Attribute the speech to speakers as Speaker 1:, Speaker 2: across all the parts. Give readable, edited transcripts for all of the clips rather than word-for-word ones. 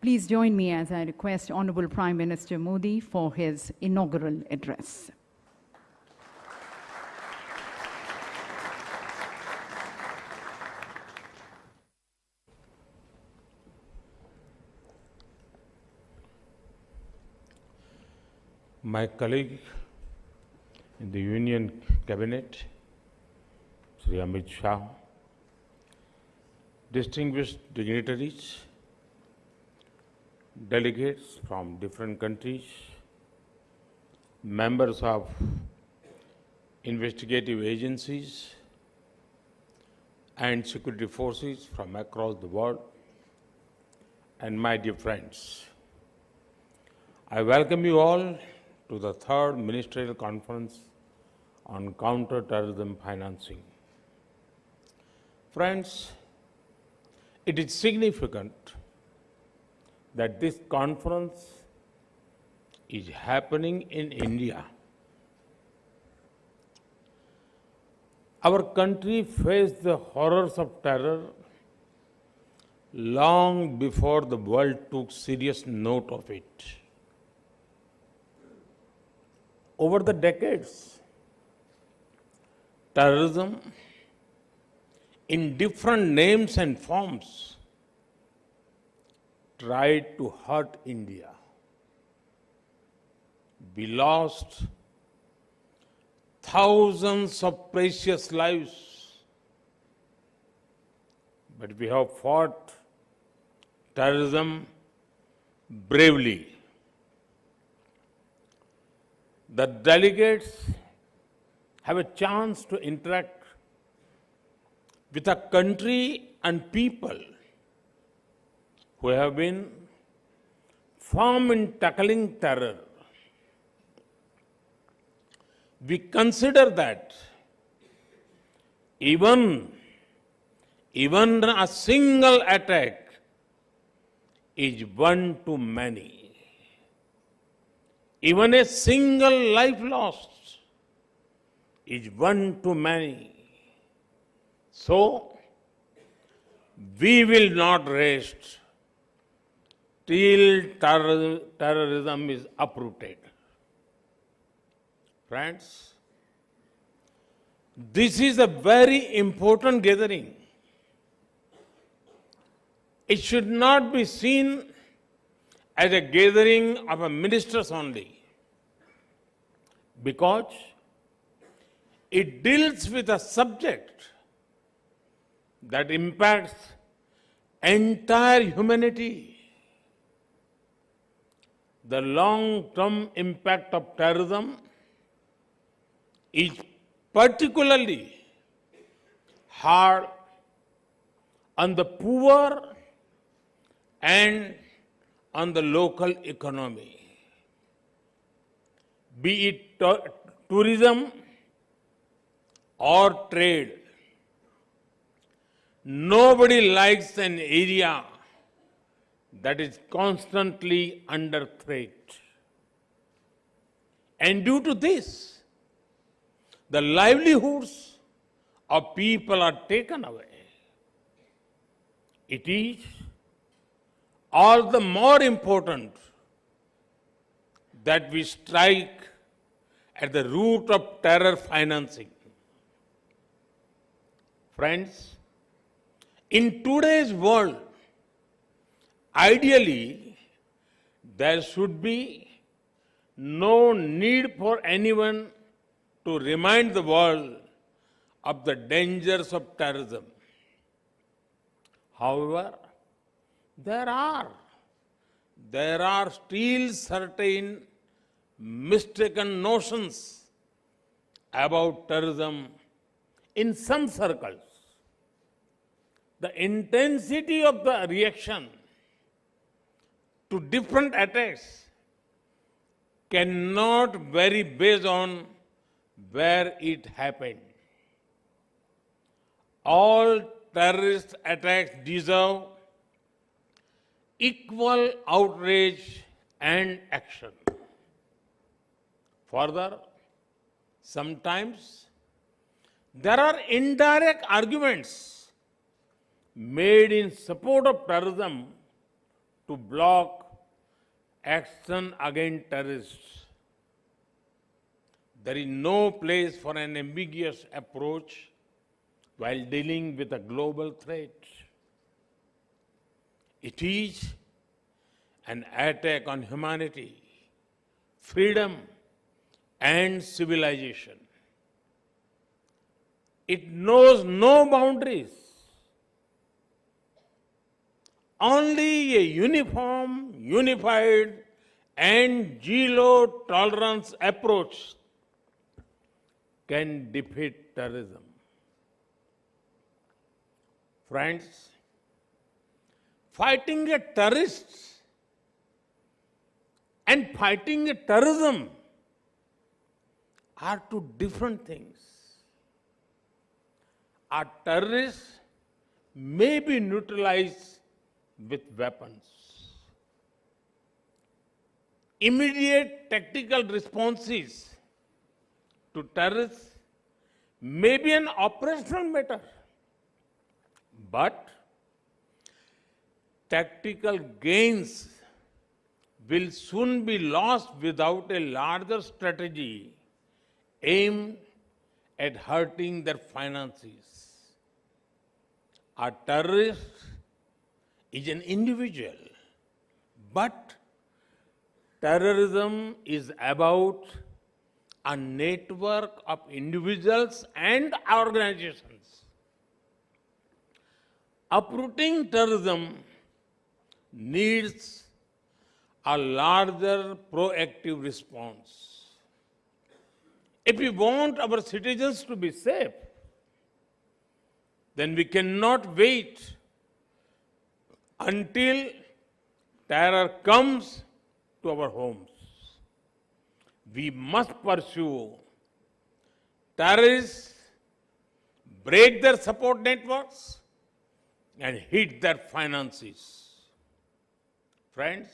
Speaker 1: Please join me as I request Honorable Prime Minister Modi for his inaugural address.
Speaker 2: My colleague in the Union Cabinet, Shri Amit Shah, distinguished dignitaries, delegates from different countries, members of investigative agencies and security forces from across the world, and my dear friends, I welcome you all to the third Ministerial Conference on Counter-Terrorism Financing. Friends, it is significant that this conference is happening in India. Our country faced the horrors of terror long before the world took serious note of it. Over the decades, terrorism in different names and forms tried to hurt India. We lost thousands of precious lives, but we have fought terrorism bravely. The delegates have a chance to interact with a country and people who have been firm in tackling terror. We consider that even a single attack is one too many. Even a single life lost is one too many. So, we will not rest till terrorism is uprooted. Friends, this is a very important gathering. It should not be seen as a gathering of ministers only, because it deals with a subject that impacts entire humanity. The long-term impact of terrorism is particularly hard on the poor and on the local economy, be it tourism or trade. Nobody likes an area that is constantly under threat. And due to this, the livelihoods of people are taken away. It is all the more important that we strike at the root of terror financing. Friends, in today's world, ideally, there should be no need for anyone to remind the world of the dangers of terrorism. However, there are still certain mistaken notions about terrorism in some circles. The intensity of the reaction to different attacks cannot vary based on where it happened. All terrorist attacks deserve equal outrage and action. Further, sometimes there are indirect arguments made in support of terrorism to block action against terrorists. There is no place for an ambiguous approach while dealing with a global threat. It is an attack on humanity, freedom, and civilization. It knows no boundaries. Only a uniform, unified, and zero-tolerance approach can defeat terrorism. Friends, fighting a terrorist and fighting a terrorism are two different things. A terrorist may be neutralized with weapons. Immediate tactical responses to terrorists may be an operational matter, but tactical gains will soon be lost without a larger strategy aimed at hurting their finances. A terrorist is an individual, but terrorism is about a network of individuals and organizations. Uprooting terrorism needs a larger proactive response. If we want our citizens to be safe, then we cannot wait until terror comes to our homes. We must pursue terrorists, break their support networks, and hit their finances. Friends,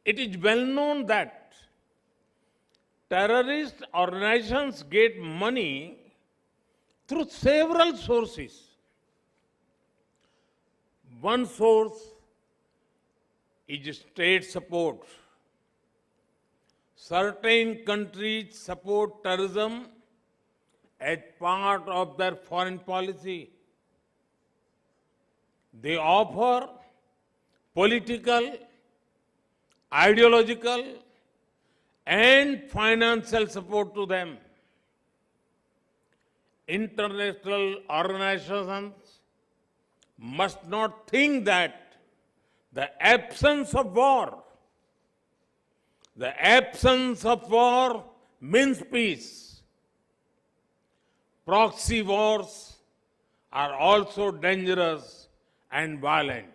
Speaker 2: it is well known that terrorist organizations get money through several sources. One source is state support. Certain countries support terrorism as part of their foreign policy. They offer political, ideological, and financial support to them. International organizations must not think that the absence of war means peace. Proxy wars are also dangerous and violent.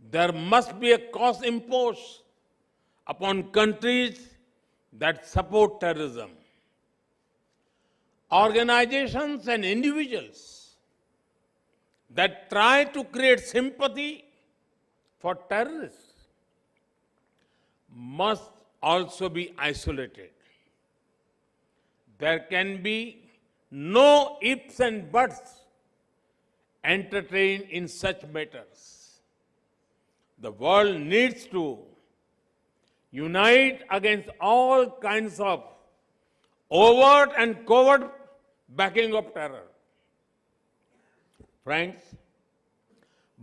Speaker 2: There must be a cost imposed upon countries that support terrorism. Organizations and individuals that try to create sympathy for terrorists must also be isolated. There can be no ifs and buts entertained in such matters. The world needs to unite against all kinds of overt and covert backing of terror. Friends,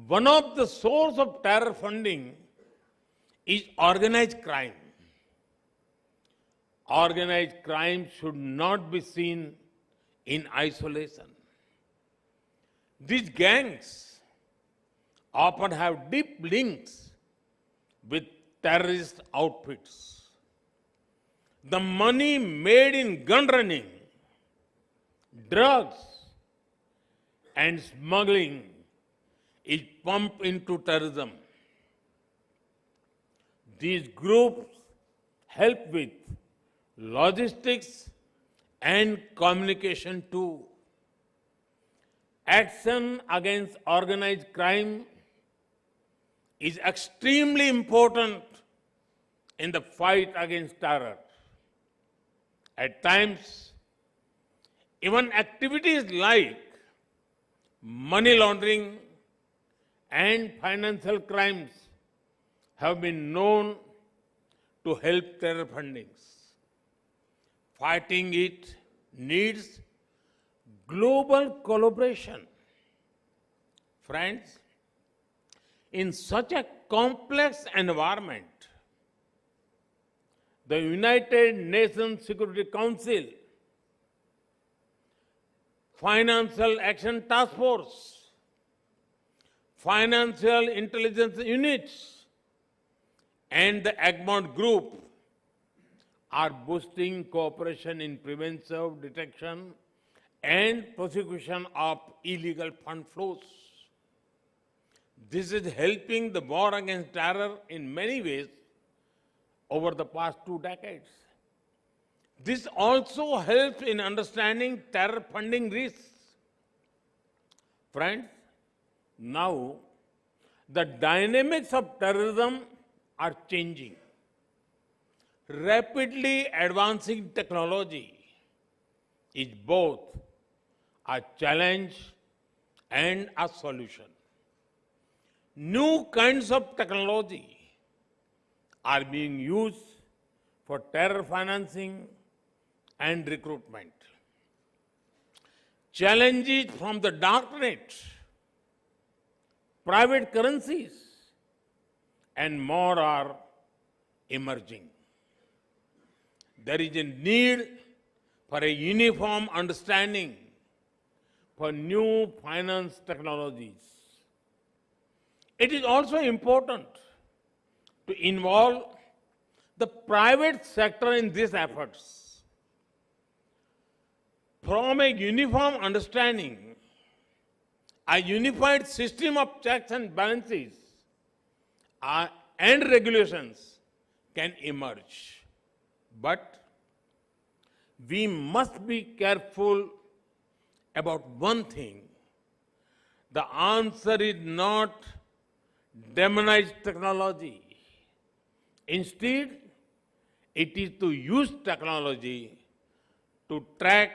Speaker 2: one of the sources of terror funding is organized crime. Organized crime should not be seen in isolation. These gangs often have deep links with terrorist outfits. The money made in gun running, drugs, and smuggling is pumped into terrorism. These groups help with logistics and communication too. Action against organized crime is extremely important in the fight against terror. At times, even activities like money laundering and financial crimes have been known to help terror fundings. Fighting it needs global collaboration. Friends, in such a complex environment, the United Nations Security Council, Financial Action Task Force, Financial Intelligence Units, and the Egmont Group are boosting cooperation in preventive detection and prosecution of illegal fund flows. This is helping the war against terror in many ways over the past 2 decades. This also helps in understanding terror funding risks. Friends, now the dynamics of terrorism are changing. Rapidly advancing technology is both a challenge and a solution. New kinds of technology are being used for terror financing and recruitment. Challenges from the darknet, private currencies, and more are emerging. There is a need for a uniform understanding for new finance technologies. It is also important to involve the private sector in these efforts. From a uniform understanding, a unified system of checks and balances and regulations can emerge. But we must be careful about one thing. The answer is not demonize technology. Instead, it is to use technology to track,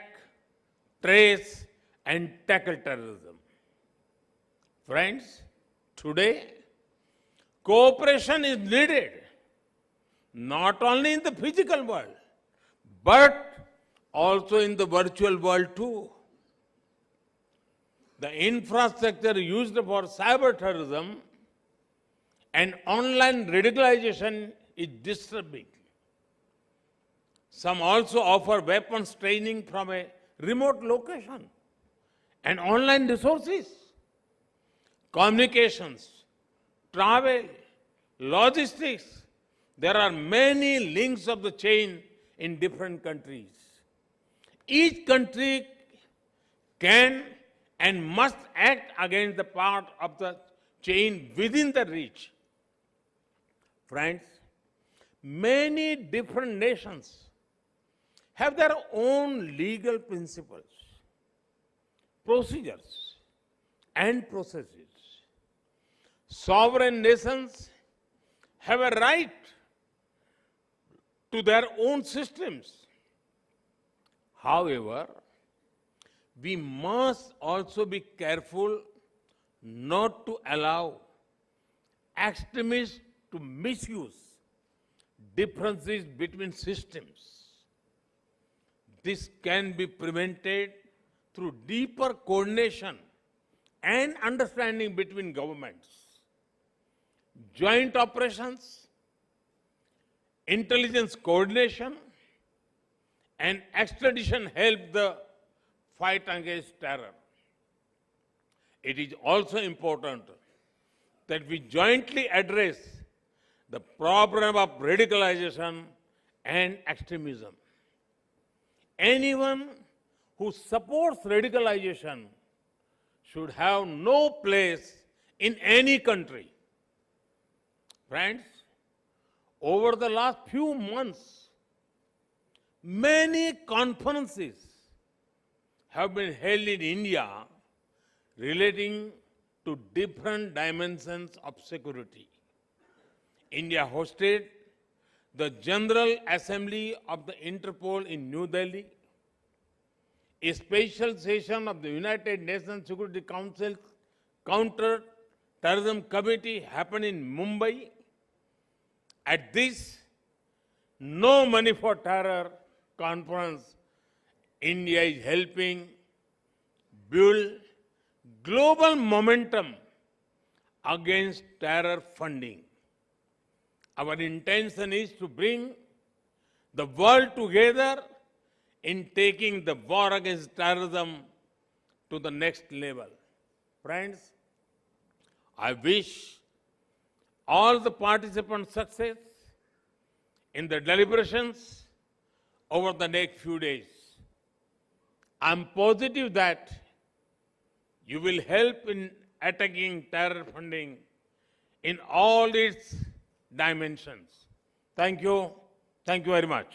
Speaker 2: trace, and tackle terrorism. Friends, today, cooperation is needed, not only in the physical world, but also in the virtual world too. The infrastructure used for cyber terrorism and online radicalization is disturbing. Some also offer weapons training from a remote location and online resources, communications, travel, logistics. There are many links of the chain in different countries. Each country can and must act against the part of the chain within the reach. Friends, many different nations have their own legal principles, procedures, and processes. Sovereign nations have a right to their own systems. However, we must also be careful not to allow extremists to misuse differences between systems. This can be prevented through deeper coordination and understanding between governments. Joint operations, intelligence coordination, and extradition help the fight against terror. It is also important that we jointly address the problem of radicalization and extremism. Anyone who supports radicalization should have no place in any country. Friends, over the last few months, many conferences have been held in India relating to different dimensions of security. India hosted the General Assembly of the Interpol in New Delhi, a special session of the United Nations Security Council's Counter-Terrorism Terrorism Committee happened in Mumbai. At this No Money for Terror conference, India is helping build global momentum against terror funding. Our intention is to bring the world together in taking the war against terrorism to the next level. Friends, I wish all the participants success in the deliberations over the next few days. I'm positive that you will help in attacking terror funding in all its dimensions. Thank you. Thank you very much.